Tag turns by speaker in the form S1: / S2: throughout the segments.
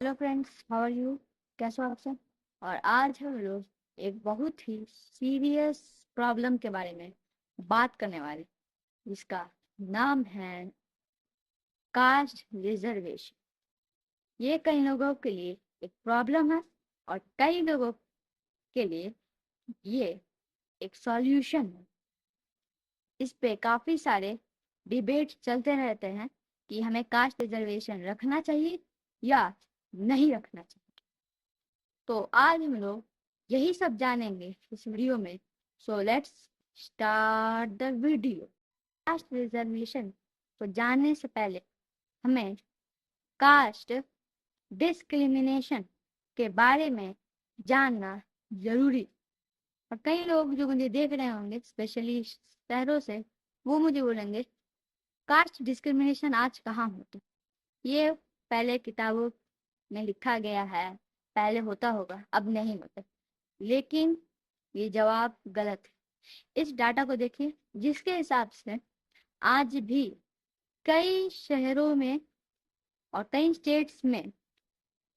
S1: Hello friends, how are you? कैसे हो आप सब? और आज हम लोग एक बहुत ही सीरियस प्रॉब्लम के बारे में बात करने वाले, जिसका नाम है कास्ट रिजर्वेशन। ये कई लोगों के लिए एक प्रॉब्लम है और कई लोगों के लिए ये एक सॉल्यूशन है। इस पे काफी सारे डिबेट चलते रहते हैं कि हमें कास्ट रिजर्वेशन रखना चाहिए या नहीं रखना चाहिए। तो आज हम लोग यही सब जानेंगे इस वीडियो में। So let's start the video. Caste reservation को जानने से पहले हमें कास्ट डिस्क्रिमिनेशन के बारे में जानना जरूरी। और कई लोग जो मुझे देख रहे होंगे स्पेशली शहरों से, वो मुझे बोलेंगे कास्ट डिस्क्रिमिनेशन आज कहाँ होता? ये पहले किताबों में लिखा गया है, पहले होता होगा, अब नहीं होता। लेकिन ये जवाब गलत है। इस डाटा को देखिए, जिसके हिसाब से आज भी कई शहरों में और कई स्टेट्स में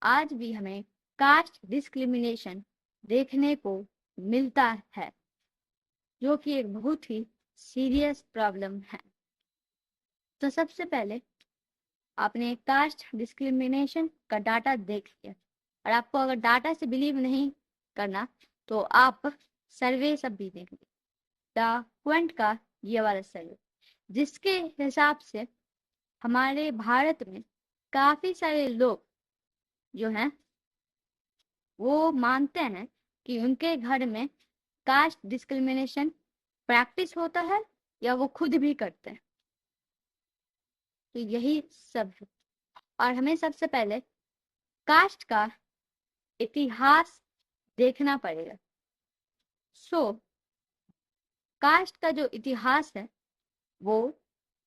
S1: आज भी हमें कास्ट डिस्क्रिमिनेशन देखने को मिलता है, जो कि एक बहुत ही सीरियस प्रॉब्लम है। तो सबसे पहले आपने कास्ट डिस्क्रिमिनेशन का डाटा देख लिया, और आपको अगर डाटा से बिलीव नहीं करना तो आप सर्वे सब भी देख लीजिए। द क्वेंट का ये वाला सर्वे, जिसके हिसाब से हमारे भारत में काफी सारे लोग जो हैं वो मानते हैं कि उनके घर में कास्ट डिस्क्रिमिनेशन प्रैक्टिस होता है या वो खुद भी करते हैं। तो यही सब है। और हमें सबसे पहले कास्ट का इतिहास देखना पड़ेगा। कास्ट का जो इतिहास है वो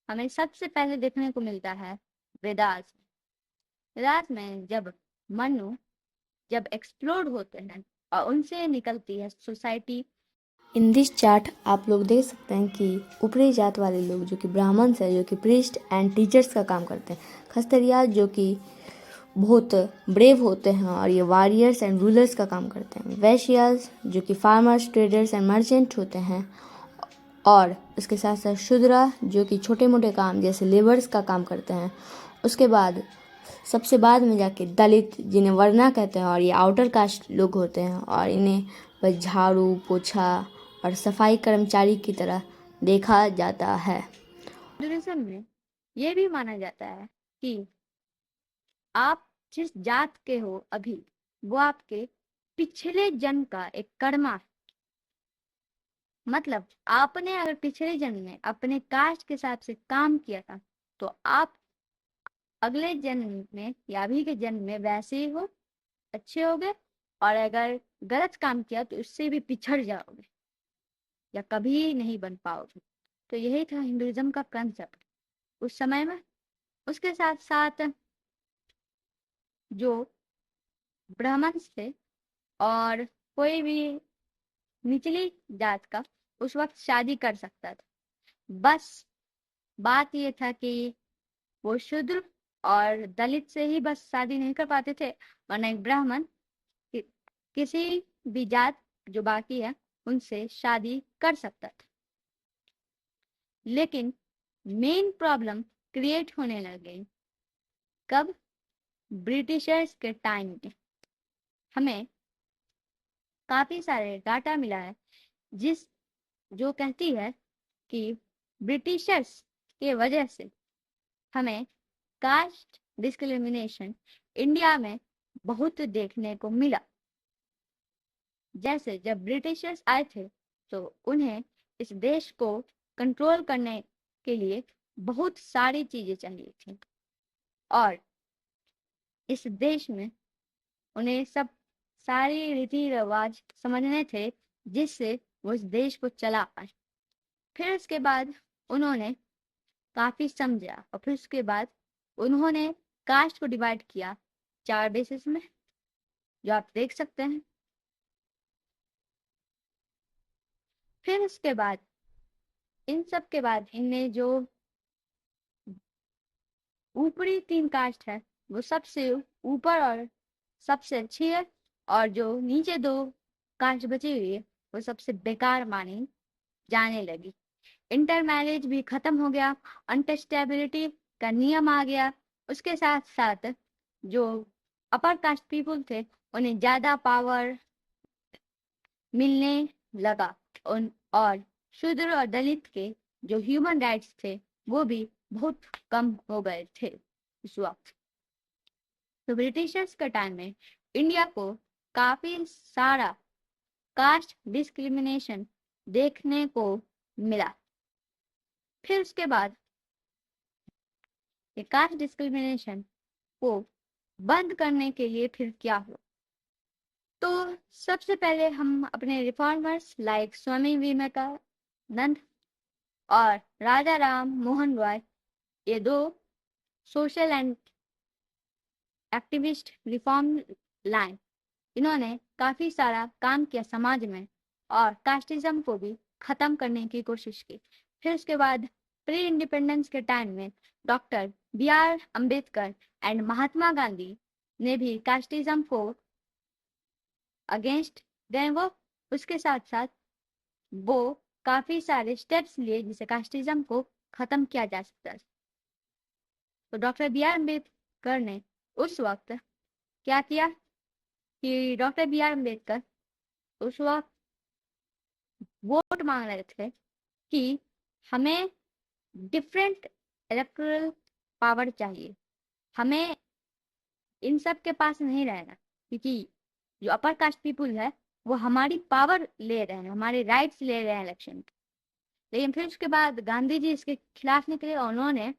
S1: हमें सबसे पहले देखने को मिलता है वेदास में। वेदास में जब एक्सप्लोड होते हैं और उनसे निकलती है सोसाइटी।
S2: इन दिस चार्ट आप लोग देख सकते हैं कि ऊपरी जात वाले लोग जो कि ब्राह्मण्स है, जो कि प्रीस्ट एंड टीचर्स का काम करते हैं। खस्तरिया जो कि बहुत ब्रेव होते हैं और ये वॉरियर्स एंड रूलर्स का काम करते हैं। वैश्यास जो कि फार्मर्स, ट्रेडर्स एंड मर्चेंट होते हैं। और उसके साथ साथ शूद्रा जो कि छोटे मोटे काम जैसे लेबर्स का काम करते हैं। उसके बाद सबसे बाद में जाके दलित, जिन्हें वर्ना कहते हैं, और ये आउटर कास्ट लोग होते हैं और इन्हें बस झाड़ू पोछा और सफाई कर्मचारी की तरह देखा जाता है।
S1: हिंदुइज्म में ये भी माना जाता है कि आप जिस जात के हो अभी, वो आपके पिछले जन्म का एक कर्मा है। मतलब आपने अगर पिछले जन्म में अपने कास्ट के हिसाब से काम किया था तो आप अगले जन्म में या अभी के जन्म में वैसे ही हो, अच्छे होगे। और अगर गलत काम किया तो उससे भी पिछड़ जाओगे या कभी नहीं बन पाओगे। तो यही था हिंदुइज्म का कंसेप्ट उस समय में। उसके साथ साथ जो ब्राह्मण्स थे और कोई भी निचली जात का उस वक्त शादी कर सकता था। बस बात ये था कि वो शूद्र और दलित से ही बस शादी नहीं कर पाते थे, वरना एक ब्राह्मण कि, किसी भी जात जो बाकी है उनसे शादी कर सकता था। लेकिन मेन प्रॉब्लम क्रिएट होने लगे कब? ब्रिटिशर्स के टाइम में। हमें काफी सारे डाटा मिला है जो कहती है कि ब्रिटिशर्स के वजह से हमें कास्ट डिस्क्रिमिनेशन इंडिया में बहुत देखने को मिला। जैसे जब ब्रिटिशर्स आए थे तो उन्हें इस देश को कंट्रोल करने के लिए बहुत सारी चीजें चाहिए थी, और इस देश में उन्हें सब सारी रीति रिवाज समझने थे जिससे वो इस देश को चला पाए। फिर उसके बाद उन्होंने काफी समझा और फिर उसके बाद उन्होंने कास्ट को डिवाइड किया 4 बेसिस में, जो आप देख सकते हैं। फिर उसके बाद इन सब के बाद इनने जो ऊपरी 3 कास्ट है वो सबसे ऊपर और सबसे अच्छी है, और जो नीचे 2 कास्ट बची हुई है वो सबसे बेकार मानी जाने लगी। इंटर मैरिज भी खत्म हो गया, अनटचेबिलिटी का नियम आ गया। उसके साथ साथ जो अपर कास्ट पीपुल थे उन्हें ज्यादा पावर मिलने लगा, और शूद्र और दलित के जो ह्यूमन राइट्स थे वो भी बहुत कम हो गए थे उस वक्त। तो ब्रिटिशर्स के टाइम में इंडिया को काफी सारा कास्ट डिस्क्रिमिनेशन देखने को मिला। फिर उसके बाद ये कास्ट डिस्क्रिमिनेशन को बंद करने के लिए फिर क्या हुआ? तो सबसे पहले हम अपने रिफॉर्मर्स लाइक स्वामी विवेकानंद और राजा राम मोहन रॉय, ये 2 social and activist reform line, इन्होंने काफी सारा काम किया समाज में और कास्टिज्म को भी खत्म करने की कोशिश की। फिर उसके बाद प्री इंडिपेंडेंस के टाइम में doctor B.R. Ambedkar and Mahatma Gandhi ने भी कास्टिज्म को अगेंस्ट गए। वो उसके साथ साथ वो काफी सारे स्टेप्स लिए जिससे कास्टिज्म को खत्म किया जा सकता है। तो डॉक्टर B.R. अम्बेडकर ने उस वक्त क्या किया कि डॉक्टर B.R. अम्बेडकर उस वक्त वोट मांग रहे थे कि हमें डिफरेंट इलेक्टोरल पावर चाहिए, हमें इन सब के पास नहीं रहना, क्योंकि जो अपर कास्ट पीपुल है वो हमारी पावर ले रहे हैं, हमारे राइट्स ले रहे हैं इलेक्शन के। लेकिन फिर उसके बाद गांधी जी इसके खिलाफ निकले और उन्होंने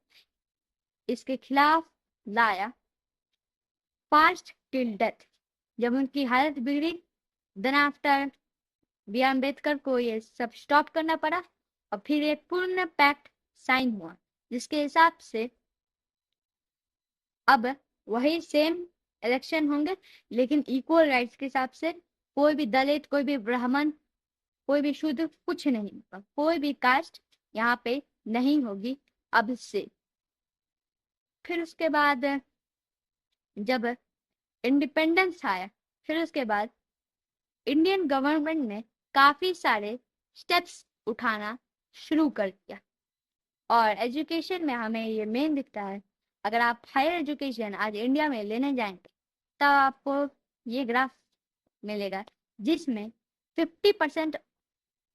S1: इसके खिलाफ लाया फास्ट टिल डेथ। जब उनकी हालत बिगड़ी, देन आफ्टर B.R. अम्बेडकर को ये सब स्टॉप करना पड़ा और फिर एक पूर्ण पैक्ट साइन हुआ जिसके हिसाब से अब वही सेम इलेक्शन होंगे, लेकिन इक्वल राइट्स के हिसाब से। कोई भी दलित, कोई भी ब्राह्मण, कोई भी शूद्र, कुछ नहीं होगा, कोई भी कास्ट यहाँ पे नहीं होगी अब से। फिर उसके बाद जब इंडिपेंडेंस आया, फिर उसके बाद इंडियन गवर्नमेंट ने काफी सारे स्टेप्स उठाना शुरू कर दिया। और एजुकेशन में हमें ये मेन दिखता है। अगर आप हायर एजुकेशन आज इंडिया में लेने जाएंगे तब आपको ये ग्राफ मिलेगा जिसमें 50%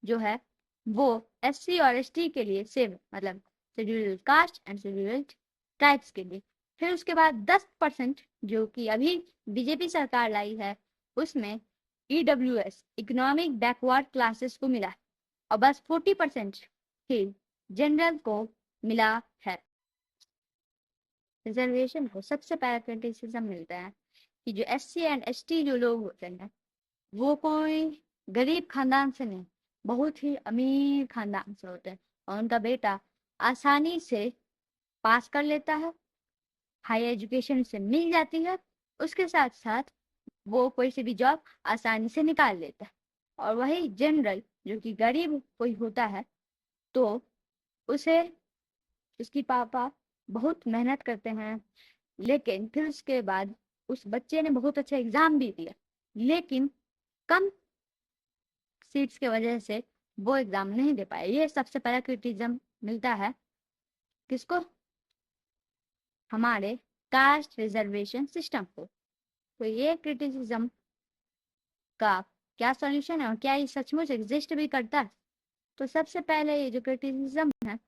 S1: जो है वो SC और ST के लिए सेव, मतलब scheduled caste and scheduled tribes के लिए। फिर उसके बाद 10% जो कि अभी बीजेपी सरकार लाई है उसमें EWS इकोनॉमिक बैकवर्ड क्लासेस को मिला है, और बस 40% ही जनरल को मिला है। रिजर्वेशन को सबसे पहला क्रिटिसिज्म मिलता है कि जो SC एंड ST जो लोग होते हैं वो कोई गरीब खानदान से नहीं, बहुत ही अमीर खानदान से होते हैं, और उनका बेटा आसानी से पास कर लेता है, हाई एजुकेशन से मिल जाती है, उसके साथ साथ वो कोई से भी जॉब आसानी से निकाल लेता है। और वही जनरल जो कि गरीब कोई होता है तो उसे उसकी पापा बहुत मेहनत करते हैं, लेकिन फिर उसके बाद उस बच्चे ने बहुत अच्छा एग्जाम भी दिया, लेकिन कम सीट्स के वजह से वो एग्जाम नहीं दे पाए। ये सबसे पहला क्रिटिसिज्म मिलता है किसको? हमारे कास्ट रिजर्वेशन सिस्टम को। तो ये क्रिटिसिज्म का क्या सॉल्यूशन है और क्या ये सचमुच एग्जिस्ट भी करता है? तो सबसे पहले ये जो क्रिटिसिज्म है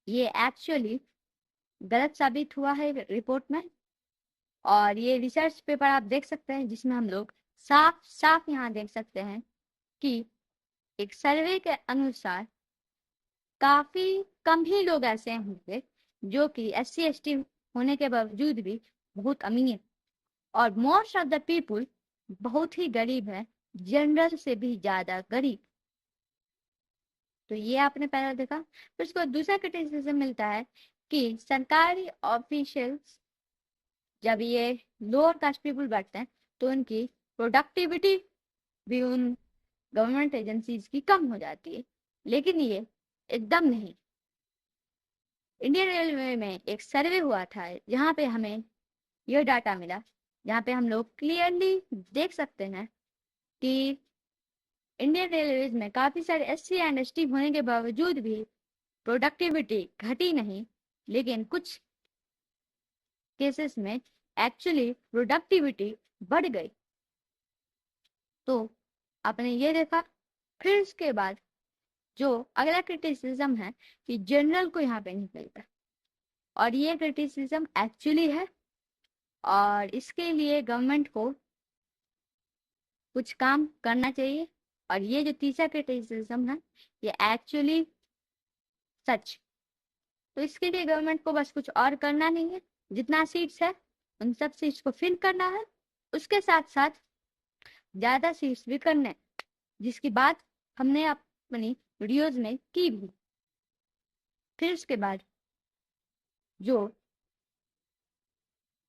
S1: ये एक्चुअली गलत साबित हुआ है रिपोर्ट में, और ये रिसर्च पेपर आप देख सकते हैं जिसमें हम लोग साफ साफ यहाँ देख सकते हैं कि एक सर्वे के अनुसार काफी कम ही लोग ऐसे होंगे जो कि SC ST होने के बावजूद भी बहुत अमीर, और मोस्ट ऑफ द पीपुल बहुत ही गरीब है, जनरल से भी ज्यादा गरीब। तो ये आपने पहला देखा। फिर उसको दूसरा क्रिटिसिज्म मिलता है कि सरकारी ऑफिशियल्स जब ये लोअर कास्ट पीपुल बैठते हैं तो उनकी प्रोडक्टिविटी भी उन गवर्नमेंट एजेंसीज की कम हो जाती है, लेकिन ये एकदम नहीं। इंडियन रेलवे में एक सर्वे हुआ था जहाँ पे हमें ये डाटा मिला, जहाँ पे हम लोग क्लियरली देख सकते हैं कि इंडियन रेलवेज में काफ़ी सारे SC एंड ST होने के बावजूद भी प्रोडक्टिविटी घटी नहीं, लेकिन कुछ केसेस में एक्चुअली प्रोडक्टिविटी बढ़ गई। तो आपने ये देखा। फिर उसके बाद जो अगला क्रिटिसिज्म है कि जनरल को यहाँ पे नहीं मिलता, और ये क्रिटिसिज्म एक्चुअली है, और इसके लिए गवर्नमेंट को कुछ काम करना चाहिए। और ये जो तीसरा क्रिटिसिज्म है ये एक्चुअली सच। तो इसके लिए गवर्नमेंट को बस कुछ और करना नहीं है, जितना सीट्स है उन सब सीट्स को फिल करना है, उसके साथ साथ ज़्यादा सीट्स भी करने, जिसकी बात हमने अपनी वीडियोस में की भी। फिर उसके बाद जो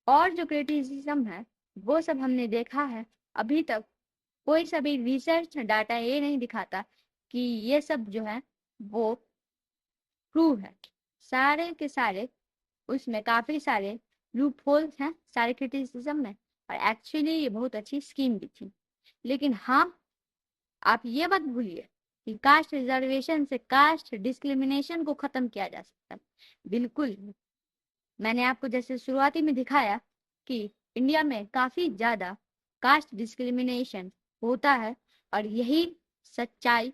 S1: और जो क्रिटिसिज्म है वो सब हमने देखा है। अभी तक कोई सा भी रिसर्च डाटा ये नहीं दिखाता कि ये सब जो है वो ट्रू है। सारे के सारे उसमें काफ़ी सारे लूप होल्स हैं सारे क्रिटिसिज्म में, और एक्चुअली ये बहुत अच्छी स्कीम भी थी। लेकिन हाँ, आप ये मत भूलिए कि कास्ट रिजर्वेशन से कास्ट डिस्क्रिमिनेशन को ख़त्म किया जा सकता है। बिल्कुल, मैंने आपको जैसे शुरुआती में दिखाया कि इंडिया में काफ़ी ज़्यादा कास्ट डिस्क्रिमिनेशन होता है, और यही सच्चाई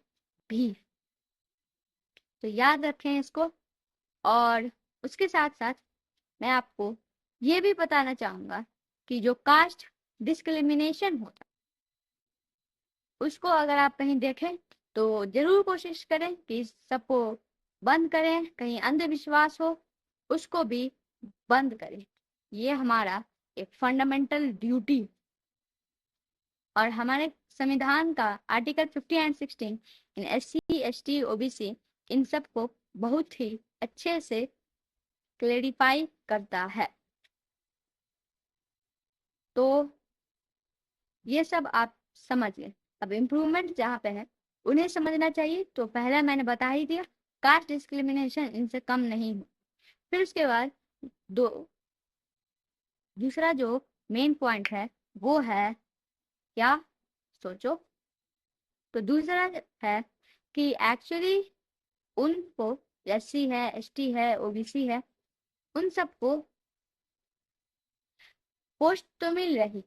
S1: भी। तो याद रखें इसको। और उसके साथ साथ मैं आपको ये भी बताना चाहूँगा कि जो कास्ट डिस्क्रिमिनेशन होता है उसको अगर आप कहीं देखें तो ज़रूर कोशिश करें कि सबको बंद करें। कहीं अंधविश्वास हो उसको भी बंद करें। ये हमारा एक फंडामेंटल ड्यूटी, और हमारे संविधान का article 50 and 16 in SC ST OBC इन सब को बहुत ही अच्छे से क्लेरिफाई करता है। तो ये सब आप समझ गए। अब इम्प्रूवमेंट जहाँ पे है उन्हें समझना चाहिए। तो पहला मैंने बता ही दिया, कास्ट डिस्क्रिमिनेशन इनसे कम नहीं हो। फिर उसके बाद दूसरा जो मेन पॉइंट है वो है क्या, सोचो। तो दूसरा है कि एक्चुअली उनको SC है ST है OBC है उन सबको पोस्ट तो मिल रही,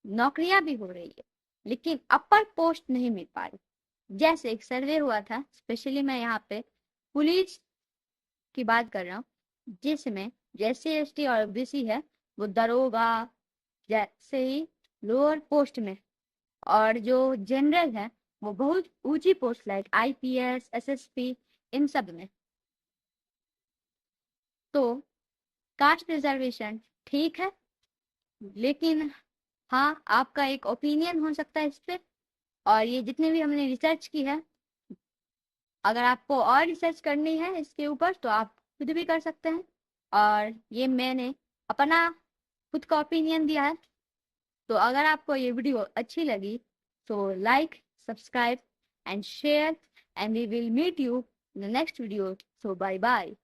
S1: नौकरियां भी हो रही है, लेकिन अपर पोस्ट नहीं मिल पा रही। जैसे एक सर्वे हुआ था, स्पेशली मैं यहाँ पे पुलिस की बात कर रहा हूँ, जिसमें जैसे ST और OBC है वो दरोगा जैसे ही लोअर पोस्ट में, और जो जनरल है वो बहुत ऊंची पोस्ट लाइक IPS SSP इन सब में। तो कास्ट रिजर्वेशन ठीक है, लेकिन हाँ, आपका एक ओपिनियन हो सकता है इस पे। और ये जितने भी हमने रिसर्च की है, अगर आपको और रिसर्च करनी है इसके ऊपर तो आप खुद भी कर सकते हैं। और ये मैंने अपना खुद का ओपिनियन दिया है। तो अगर आपको ये वीडियो अच्छी लगी तो like subscribe and share, and we will meet you in the next video. So bye bye.